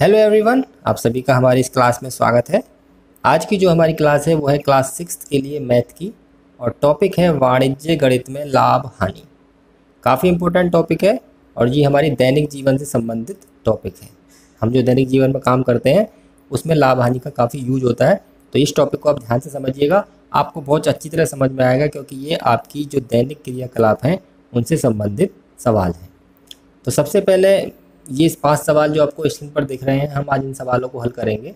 Hello everyone, आप सभी का हमारी इस क्लास में स्वागत है। आज की जो हमारी क्लास है वो है क्लास 6 के लिए मैथ की, और टॉपिक है वाणिज्य गणित में लाभ हानि। काफ़ी इम्पोर्टेंट टॉपिक है और ये हमारी दैनिक जीवन से संबंधित टॉपिक है। हम जो दैनिक जीवन में काम करते हैं उसमें लाभ हानि का काफ़ी यूज होता है, तो इस टॉपिक को आप ध्यान से समझिएगा, आपको बहुत अच्छी तरह समझ में आएगा, क्योंकि ये आपकी जो दैनिक क्रियाकलाप हैं उनसे संबंधित सवाल हैं। तो सबसे पहले ये 5 सवाल जो आपको स्क्रीन पर दिख रहे हैं, हम आज इन सवालों को हल करेंगे।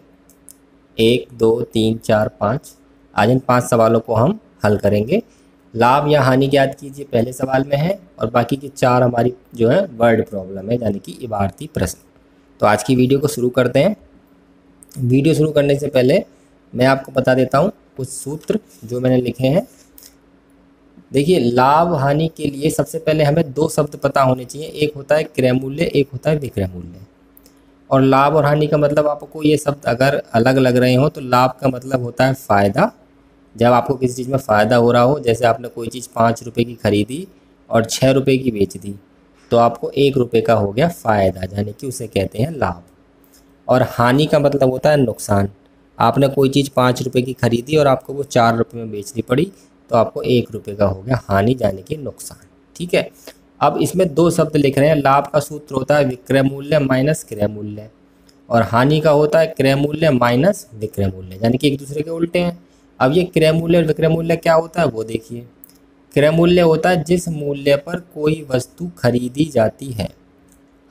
1 2 3 4 5, आज इन 5 सवालों को हम हल करेंगे। लाभ या हानि ज्ञात कीजिए पहले सवाल में है, और बाकी की 4 हमारी जो है वर्ड प्रॉब्लम है, यानी कि इबारती प्रश्न। तो आज की वीडियो को शुरू करते हैं। वीडियो शुरू करने से पहले मैं आपको बता देता हूँ कुछ सूत्र जो मैंने लिखे हैं। देखिए, लाभ हानि के लिए सबसे पहले हमें 2 शब्द पता होने चाहिए। एक होता है क्रय मूल्य, एक होता है विक्रय मूल्य। और लाभ और हानि का मतलब आपको ये शब्द अगर अलग लग रहे हो तो लाभ का मतलब होता है फ़ायदा। जब आपको किसी चीज़ में फ़ायदा हो रहा हो, जैसे आपने कोई चीज़ 5 रुपये की खरीदी और 6 रुपये की बेच दी, तो आपको 1 रुपये का हो गया फ़ायदा, यानी कि उसे कहते हैं लाभ। और हानि का मतलब होता है नुकसान। आपने कोई चीज़ 5 रुपये की खरीदी और आपको वो 4 रुपये में बेचनी पड़ी, तो आपको 1 रुपये का हो गया हानि, यानी कि नुकसान। ठीक है, अब इसमें 2 शब्द लिख रहे हैं। लाभ का सूत्र होता है विक्रय मूल्य माइनस क्रय मूल्य, और हानि का होता है क्रय मूल्य माइनस विक्रय मूल्य, यानी कि एक दूसरे के उल्टे हैं। अब ये क्रय मूल्य और विक्रय मूल्य क्या होता है वो देखिए। क्रय मूल्य होता है जिस मूल्य पर कोई वस्तु खरीदी जाती है।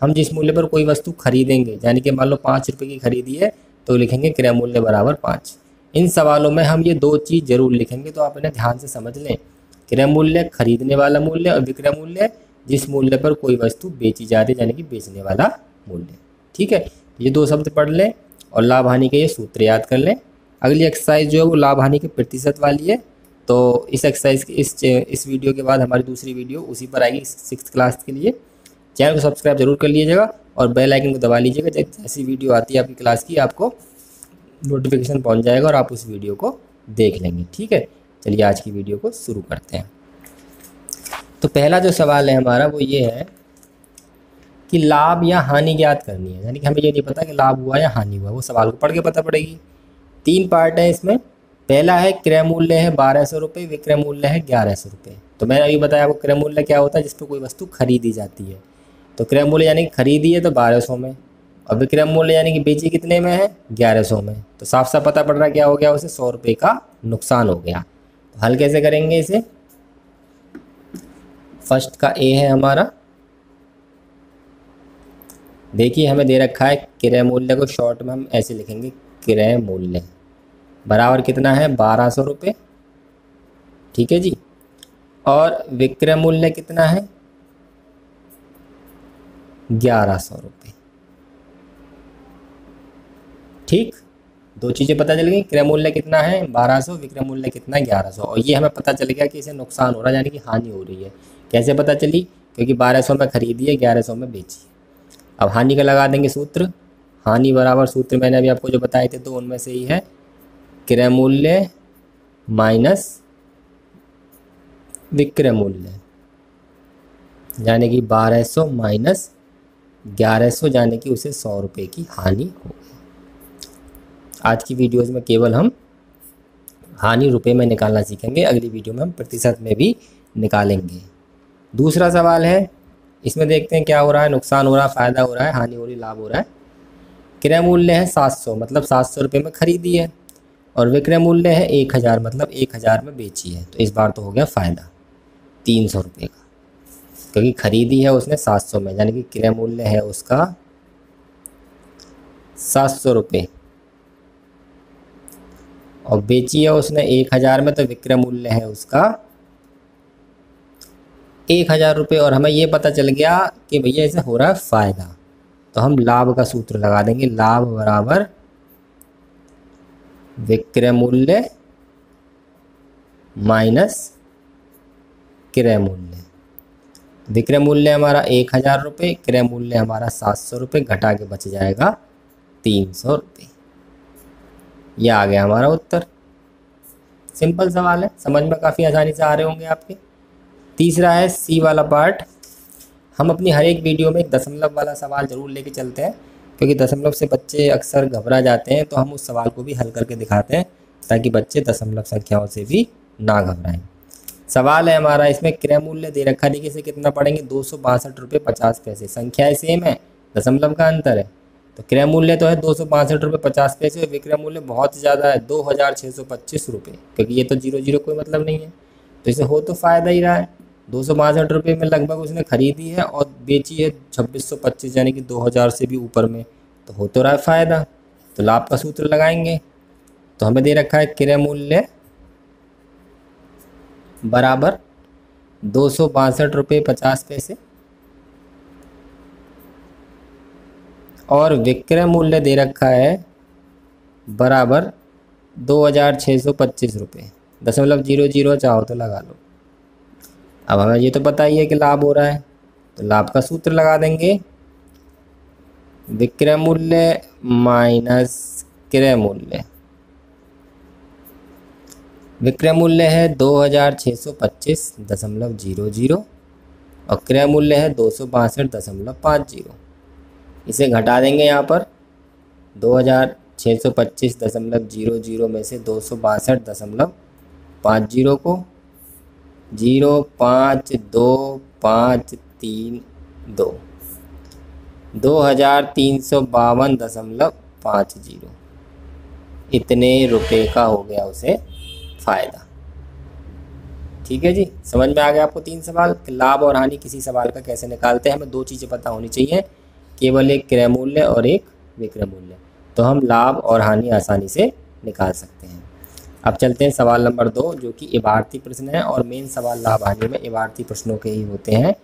हम जिस मूल्य पर कोई वस्तु खरीदेंगे, यानी कि मान लो 5 रुपये की खरीदी है, तो लिखेंगे क्रय मूल्य बराबर 5। इन सवालों में हम ये 2 चीज़ जरूर लिखेंगे, तो आप इन्हें ध्यान से समझ लें। क्रय मूल्य खरीदने वाला मूल्य, और विक्रय मूल्य जिस मूल्य पर कोई वस्तु बेची जाती है, यानी कि बेचने वाला मूल्य। ठीक है, ये 2 शब्द पढ़ लें और लाभ हानि के ये सूत्र याद कर लें। अगली एक्सरसाइज जो है वो लाभ हानि के प्रतिशत वाली है। तो इस एक्सरसाइज की इस वीडियो के बाद हमारी दूसरी वीडियो उसी पर आएगी 6th क्लास के लिए। चैनल को सब्सक्राइब जरूर कर लीजिएगा और बेल आइकन को दबा लीजिएगा। जैसी वीडियो आती है आपकी क्लास की, आपको नोटिफिकेशन पहुंच जाएगा और आप उस वीडियो को देख लेंगे। ठीक है, चलिए आज की वीडियो को शुरू करते हैं। तो पहला जो सवाल है हमारा वो ये है कि लाभ या हानि ज्ञात करनी है, यानी कि हमें ये नहीं पता कि लाभ हुआ या हानि हुआ, वो सवाल को पढ़ के पता पड़ेगी। 3 पार्ट है इसमें। पहला है क्रय मूल्य है 1200 रुपये, विक्रय मूल्य है 1100 रुपये। तो मैंने अभी बताया आपको क्रय मूल्य क्या होता है, जिस पर कोई वस्तु खरीदी जाती है। तो क्रय मूल्य यानी कि खरीदी है तो 1200 में, और विक्रय मूल्य यानी कि बेची कितने में है, 1100 में। तो साफ साफ पता पड़ रहा है क्या हो गया, उसे 100 रुपये का नुकसान हो गया। तो हल कैसे करेंगे इसे। फर्स्ट का ए है हमारा। देखिए, हमें दे रखा है क्रय मूल्य को शॉर्ट में हम ऐसे लिखेंगे, क्रय मूल्य बराबर कितना है 1200 रुपये। ठीक है जी, और विक्रय मूल्य कितना है 1100 रुपये। ठीक, 2 चीज़ें पता चल गई। क्रय मूल्य कितना है 1200, विक्रय मूल्य कितना है 1100, और ये हमें पता चल गया कि इसे नुकसान हो रहा है, यानी कि हानि हो रही है। कैसे पता चली, क्योंकि 1200 में खरीदी है, 1100 में बेची है। अब हानि का लगा देंगे सूत्र। हानि बराबर सूत्र मैंने अभी आपको जो बताए थे, तो उनमें से ही है क्रय मूल्य माइनस विक्रय मूल्य, यानी कि 1200 माइनस 1100, यानी कि उसे 100 रुपये की हानि हो गई। आज की वीडियोज़ में केवल हम हानि रुपए में निकालना सीखेंगे, अगली वीडियो में हम प्रतिशत में भी निकालेंगे। दूसरा सवाल है, इसमें देखते हैं क्या हो रहा है। नुकसान हो रहा है, फ़ायदा हो रहा है, हानि हो रही, लाभ हो रहा है। क्रय मूल्य है 700, मतलब 700 रुपये में खरीदी है, और विक्रय मूल्य है 1000, मतलब 1000 में बेची है। तो इस बार तो हो गया फ़ायदा 300 रुपये का, क्योंकि खरीदी है उसने 700 में, यानी कि क्रय मूल्य है उसका 700 रुपये, और बेची है उसने 1000 में, तो विक्रय मूल्य है उसका 1000 रुपये। और हमें ये पता चल गया कि भैया इसे हो रहा है फ़ायदा, तो हम लाभ का सूत्र लगा देंगे। लाभ बराबर विक्रय मूल्य माइनस क्रय मूल्य। विक्रय मूल्य हमारा 1000 रुपये, क्रय मूल्य हमारा 700 रुपये, घटा के बच जाएगा 300 रुपये। यह आ गया हमारा उत्तर। सिंपल सवाल है, समझ में काफ़ी आसानी से आ रहे होंगे आपके। तीसरा है सी वाला पार्ट। हम अपनी हर एक वीडियो में एक दशमलव वाला सवाल जरूर लेके चलते हैं, क्योंकि दशमलव से बच्चे अक्सर घबरा जाते हैं, तो हम उस सवाल को भी हल करके दिखाते हैं ताकि बच्चे दशमलव संख्याओं से भी ना घबराएं। सवाल है हमारा, इसमें क्रय मूल्य दे रखा है, इसे कितना पढ़ेंगे 262 रुपये 50 पैसे। संख्याएं सेम है, दशमलव का अंतर है, तो क्रय मूल्य तो है 262 रुपये 50 पैसे और विक्रय मूल्य बहुत ज़्यादा है 2625 रुपये, क्योंकि ये तो जीरो जीरो कोई मतलब नहीं है, तो इसे हो तो फ़ायदा ही रहा है। 262 रुपये में लगभग उसने खरीदी है और बेची है 2625, यानी कि 2000 से भी ऊपर में, तो हो तो रहा है फ़ायदा। तो लाभ का सूत्र लगाएंगे, तो हमें दे रखा है क्रय मूल्य बराबर 262 रुपये 50 पैसे और विक्रय मूल्य दे रखा है बराबर 2625 रुपये। दशमलव 00 चाहो तो लगा लो। अब हमें ये तो पता ही है कि लाभ हो रहा है, तो लाभ का सूत्र लगा देंगे, विक्रय मूल्य माइनस क्रय मूल्य। विक्रय मूल्य है 2625.00 और क्रय मूल्य है 262.50। इसे घटा देंगे यहाँ पर 2625.00 में से 262.50 को 0.52532 2352.50 इतने रुपए का हो गया उसे फ़ायदा। ठीक है जी, समझ में आ गया आपको 3 सवाल। लाभ और हानि किसी सवाल का कैसे निकालते हैं, हमें 2 चीज़ें पता होनी चाहिए, केवल एक क्रय मूल्य और एक विक्रय मूल्य, तो हम लाभ और हानि आसानी से निकाल सकते हैं। अब चलते हैं सवाल नंबर 2, जो कि इबारती प्रश्न है और मेन सवाल लाभ हानि में इबारती प्रश्नों के ही होते हैं।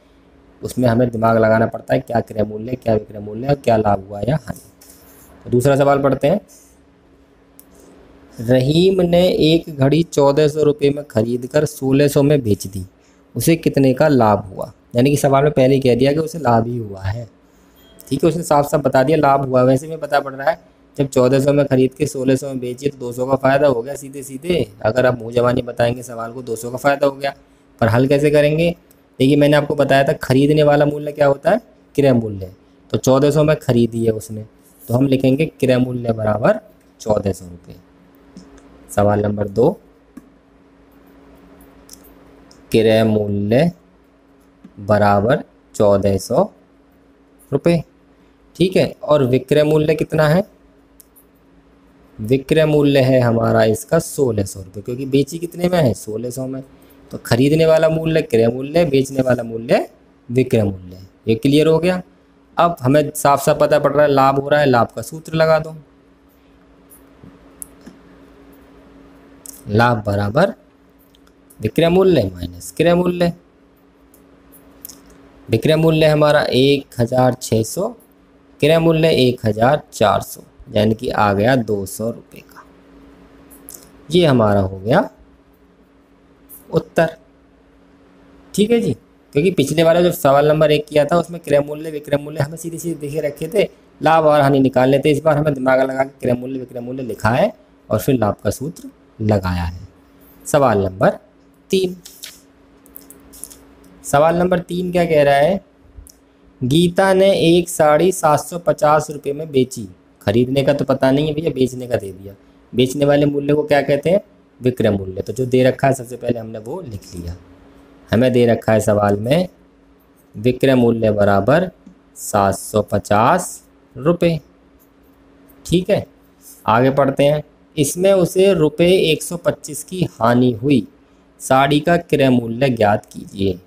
उसमें हमें दिमाग लगाना पड़ता है, क्या क्रय मूल्य, क्या विक्रय मूल्य और क्या लाभ हुआ या हानि। तो दूसरा सवाल पढ़ते हैं। रहीम ने एक घड़ी 1400 रुपये में खरीद कर 1600 में बेच दी, उसे कितने का लाभ हुआ। यानी कि सवाल में पहले ही कह दिया कि उसे लाभ ही हुआ है। ठीक है, उसने साफ साफ बता दिया लाभ हुआ। वैसे में पता पड़ रहा है जब 1400 में खरीद के 1600 में बेचिए तो 200 का फ़ायदा हो गया सीधे सीधे। अगर आप मुँह जबानी बताएंगे सवाल को 200 का फ़ायदा हो गया, पर हल कैसे करेंगे। देखिए मैंने आपको बताया था खरीदने वाला मूल्य क्या होता है, क्रय मूल्य। तो 1400 में खरीदी है उसने, तो हम लिखेंगे क्रय मूल्य बराबर 1400 रुपये। सवाल नंबर 2, क्रय मूल्य बराबर 1400 रुपये। ठीक है, और विक्रय मूल्य कितना है, विक्रय मूल्य है हमारा इसका 1600 रुपये, क्योंकि बेची कितने में है 1600 में। तो खरीदने वाला मूल्य क्रय मूल्य, बेचने वाला मूल्य विक्रय मूल्य। ये क्लियर हो गया। अब हमें साफ साफ पता पड़ रहा है लाभ हो रहा है, लाभ का सूत्र लगा दो, लाभ बराबर विक्रय मूल्य माइनस क्रय मूल्य। विक्रय मूल्य हमारा 1600, क्रय मूल्य 1400, यानी कि आ गया 200 रुपये का। ये हमारा हो गया उत्तर। ठीक है जी, क्योंकि पिछले वाला जो सवाल नंबर 1 किया था उसमें क्रय मूल्य विक्रय मूल्य हमें सीधे सीधे देखे रखे थे, लाभ और हानि निकालने थे। इस बार हमें दिमाग लगा के क्रय मूल्य विक्रय मूल्य लिखा है और फिर लाभ का सूत्र लगाया है। सवाल नंबर 3। सवाल नंबर 3 क्या कह रहा है, गीता ने एक साड़ी 750 रुपये में बेची। खरीदने का तो पता नहीं है भैया, बेचने का दे दिया। बेचने वाले मूल्य को क्या कहते हैं, विक्रय मूल्य। तो जो दे रखा है सबसे पहले हमने वो लिख लिया। हमें दे रखा है सवाल में विक्रय मूल्य बराबर 750 रुपये। ठीक है, आगे पढ़ते हैं। इसमें उसे रुपये 125 की हानि हुई, साड़ी का क्रय मूल्य ज्ञात कीजिए।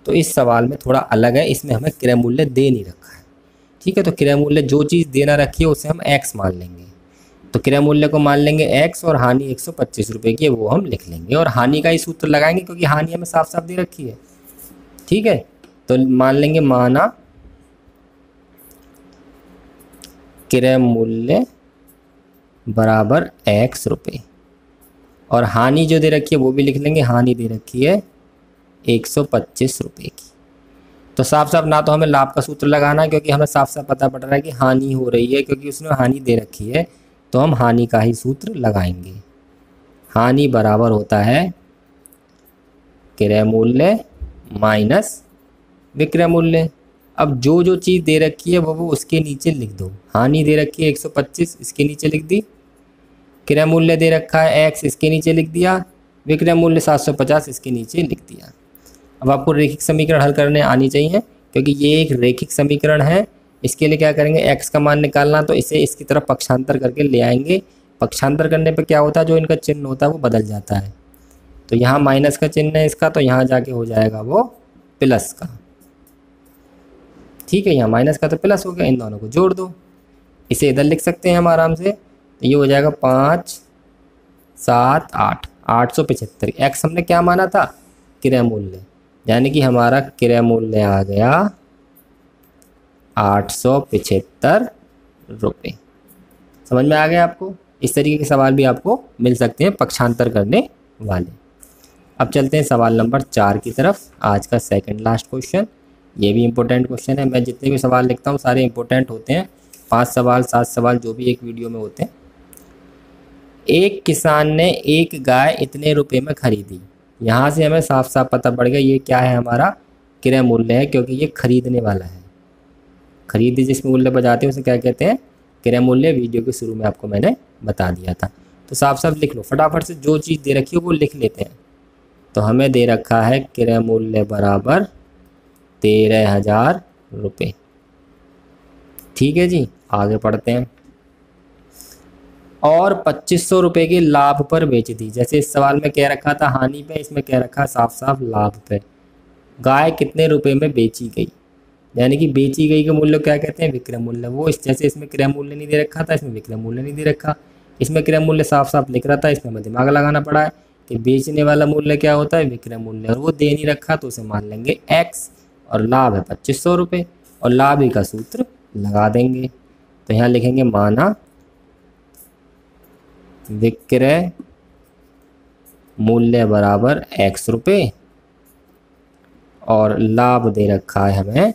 तो इस सवाल में थोड़ा अलग है, इसमें हमें क्रय मूल्य दे नहीं रखा है। ठीक है, तो क्रय मूल्य जो चीज़ देना रखी है उसे हम x मान लेंगे। तो क्रय मूल्य को मान लेंगे x और हानि 125 रुपये की है वो हम लिख लेंगे, और हानि का ही सूत्र लगाएंगे क्योंकि हानि हमें साफ साफ दे रखी है। ठीक है, तो मान लेंगे माना क्रय मूल्य बराबर x रुपये, और हानि जो दे रखी है वो भी लिख लेंगे, हानि दे रखी है 125 रुपये की। तो साफ साफ ना तो हमें लाभ का सूत्र लगाना है क्योंकि हमें साफ साफ पता पड़ रहा है कि हानि हो रही है, क्योंकि उसने हानि दे रखी है, तो हम हानि का ही सूत्र लगाएंगे। हानि बराबर होता है क्रय मूल्य माइनस विक्रय मूल्य। अब जो जो चीज़ दे रखी है वो उसके नीचे लिख दो। हानि दे रखी है 125, इसके नीचे लिख दी। क्रय मूल्य दे रखा है x, इसके नीचे लिख दिया। विक्रय मूल्य 750, इसके नीचे लिख दिया। अब आपको रेखिक समीकरण हल करने आनी चाहिए, क्योंकि ये एक रेखिक समीकरण है। इसके लिए क्या करेंगे, x का मान निकालना, तो इसे इसकी तरफ पक्षांतर करके ले आएंगे। पक्षांतर करने पर क्या होता है, जो इनका चिन्ह होता है वो बदल जाता है। तो यहाँ माइनस का चिन्ह है इसका, तो यहाँ जाके हो जाएगा वो प्लस का। ठीक है, यहाँ माइनस का तो प्लस हो गया, इन दोनों को जोड़ दो। इसे इधर लिख सकते हैं हम आराम से। तो ये हो जाएगा 5, 7, 8, 875। एक्स हमने क्या माना था, क्रय मूल्य, यानी कि हमारा क्रय मूल्य आ गया 875 रुपये। समझ में आ गया आपको। इस तरीके के सवाल भी आपको मिल सकते हैं पक्षांतर करने वाले। अब चलते हैं सवाल नंबर 4 की तरफ। आज का सेकंड लास्ट क्वेश्चन, ये भी इम्पोर्टेंट क्वेश्चन है। मैं जितने भी सवाल लिखता हूँ सारे इम्पोर्टेंट होते हैं। 5 सवाल 7 सवाल जो भी एक वीडियो में होते हैं। एक किसान ने एक गाय इतने रुपए में खरीदी। यहाँ से हमें साफ साफ पता पड़ गया ये क्या है, हमारा क्रय मूल्य है, क्योंकि ये खरीदने वाला है। खरीद जिस मूल्य पर जाते हैं उसे क्या कहते हैं, क्रय मूल्य। वीडियो के शुरू में आपको मैंने बता दिया था। तो साफ साफ लिख लो फटाफट से, जो चीज़ दे रखी है वो लिख लेते हैं। तो हमें दे रखा है क्रय मूल्य बराबर 13,000 रुपये। ठीक है जी, आगे पढ़ते हैं। और 2500 रुपये के लाभ पर बेच दी। जैसे इस सवाल में कह रखा था हानि पे, इसमें कह रखा साफ साफ लाभ पे। गाय कितने रुपए में बेची गई, यानी कि बेची गई के मूल्य क्या कहते हैं, विक्रय मूल्य। वो जैसे इसमें क्रय मूल्य नहीं दे रखा था, इसमें विक्रय मूल्य नहीं दे रखा। इसमें क्रय मूल्य साफ साफ लिख रहा था, इसमें हमें दिमाग लगाना पड़ा है कि बेचने वाला मूल्य क्या होता है, विक्रय मूल्य। और वो दे नहीं रखा तो उसे मान लेंगे x, और लाभ है 2500 रुपये, और लाभ ही का सूत्र लगा देंगे। तो यहाँ लिखेंगे माना विक्रय मूल्य बराबर x रुपये, और लाभ दे रखा है हमें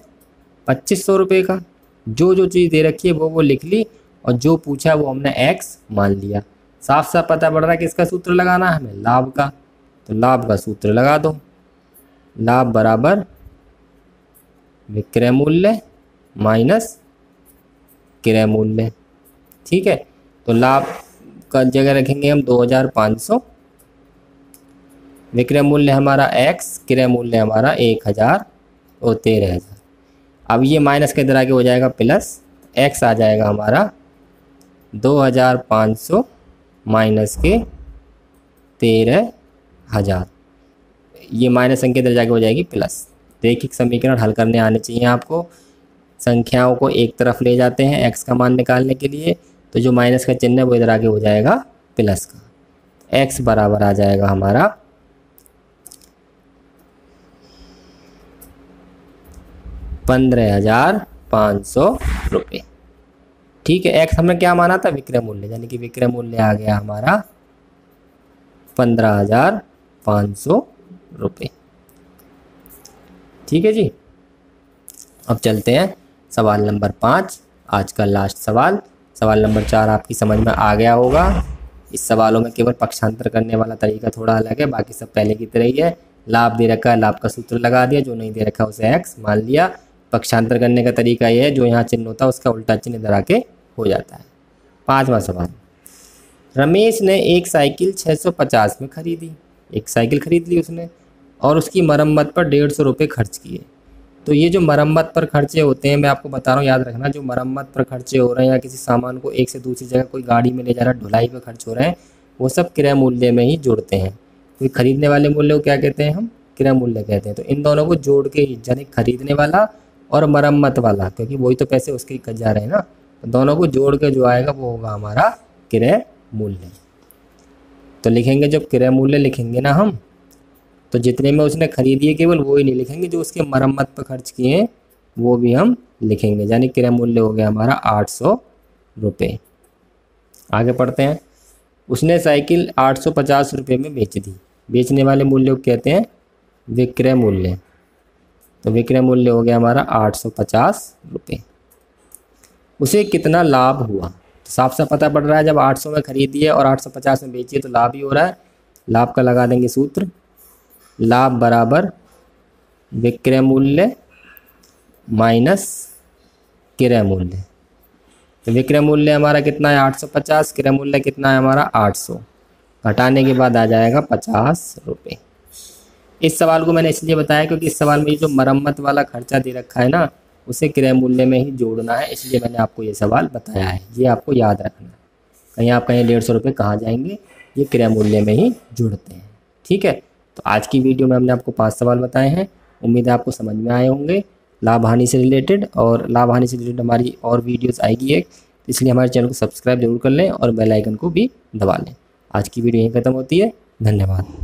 2500 रुपये का। जो जो चीज़ दे रखी है वो लिख ली, और जो पूछा वो हमने x मान लिया। साफ साफ पता पड़ रहा है कि इसका सूत्र लगाना है हमें लाभ का। तो लाभ का सूत्र लगा दो। लाभ बराबर विक्रय मूल्य माइनस क्रय मूल्य। ठीक है, तो लाभ का जगह रखेंगे हम 2500, विक्रय मूल्य हमारा x, क्रय मूल्य हमारा 1000 और 13,000। अब ये माइनस के इधर आगे हो जाएगा प्लस, x आ जाएगा हमारा 2500 माइनस के 13,000। ये माइनस संख्या इधर जाके हो जाएगी प्लस। रेखिक समीकरण हल करने आने चाहिए आपको। संख्याओं को एक तरफ ले जाते हैं x का मान निकालने के लिए, तो जो माइनस का चिन्ह है वो इधर आगे हो जाएगा प्लस का। x बराबर आ जाएगा हमारा 15,500 रुपये। ठीक है, x हमने क्या माना था, विक्रय मूल्य, यानी कि विक्रय मूल्य आ गया हमारा 15,500 रुपये। ठीक है जी। अब चलते हैं सवाल नंबर 5, आज का लास्ट सवाल। सवाल नंबर 4 आपकी समझ में आ गया होगा। इस सवालों में केवल पक्षांतर करने वाला तरीका थोड़ा अलग है, बाकी सब पहले की तरह ही है। लाभ दे रखा है, लाभ का सूत्र लगा दिया, जो नहीं दे रखा उसे x मान लिया। पक्षांतर करने का तरीका यह है, जो यहाँ चिन्ह होता है उसका उल्टा चिन्ह इधर आके हो जाता है। 5वां सवाल, रमेश ने एक साइकिल 650 में खरीदी। एक साइकिल खरीद ली उसने, और उसकी मरम्मत पर 150 रुपये खर्च किए। तो ये जो मरम्मत पर खर्चे होते हैं, मैं आपको बता रहा हूँ, याद रखना, जो मरम्मत पर खर्चे हो रहे हैं या किसी सामान को एक से दूसरी जगह कोई गाड़ी में ले जा रहा है, ढुलाई पर खर्च हो रहे हैं, वो सब क्रय मूल्य में ही जोड़ते हैं। कोई खरीदने वाले मूल्य को क्या कहते हैं, हम क्रय मूल्य कहते हैं। तो इन दोनों को जोड़ के, यानी खरीदने वाला और मरम्मत वाला, क्योंकि वही तो पैसे उसके कट जा रहे हैं ना, तो दोनों को जोड़ के जो आएगा वो होगा हमारा क्रय मूल्य। तो लिखेंगे, जब क्रय मूल्य लिखेंगे ना हम, तो जितने में उसने खरीदी है केवल वो ही नहीं लिखेंगे, जो उसके मरम्मत पर खर्च किए हैं वो भी हम लिखेंगे। यानी क्रय मूल्य हो गया हमारा 800 रुपये। आगे पढ़ते हैं। उसने साइकिल 850 रुपये में बेच दी। बेचने वाले मूल्य को कहते हैं विक्रय मूल्य। तो विक्रय मूल्य हो गया हमारा 850 रुपये। उसे कितना लाभ हुआ, तो साफ साफ पता पड़ रहा है, जब 800 में खरीदी है और 850 में बेची है तो लाभ ही हो रहा है। लाभ का लगा देंगे सूत्र, लाभ बराबर विक्रय मूल्य माइनस क्रय मूल्य। तो विक्रय मूल्य हमारा कितना है 850, क्रय मूल्य कितना है हमारा 800, घटाने के बाद आ जाएगा 50 रुपये। इस सवाल को मैंने इसलिए बताया क्योंकि इस सवाल में जो मरम्मत वाला खर्चा दे रखा है ना, उसे क्रय मूल्य में ही जोड़ना है, इसलिए मैंने आपको ये सवाल बताया है। ये आपको याद रखना है, कहीं आप कहीं 150 रुपये कहाँ जाएंगे, ये क्रय मूल्य में ही जुड़ते हैं। ठीक है, तो आज की वीडियो में हमने आपको 5 सवाल बताए हैं, उम्मीद है आपको समझ में आए होंगे लाभ हानि से रिलेटेड। और लाभ हानि से रिलेटेड हमारी और वीडियोस आएगी एक, इसलिए हमारे चैनल को सब्सक्राइब जरूर कर लें और बेल आइकन को भी दबा लें। आज की वीडियो यहीं ख़त्म होती है, धन्यवाद।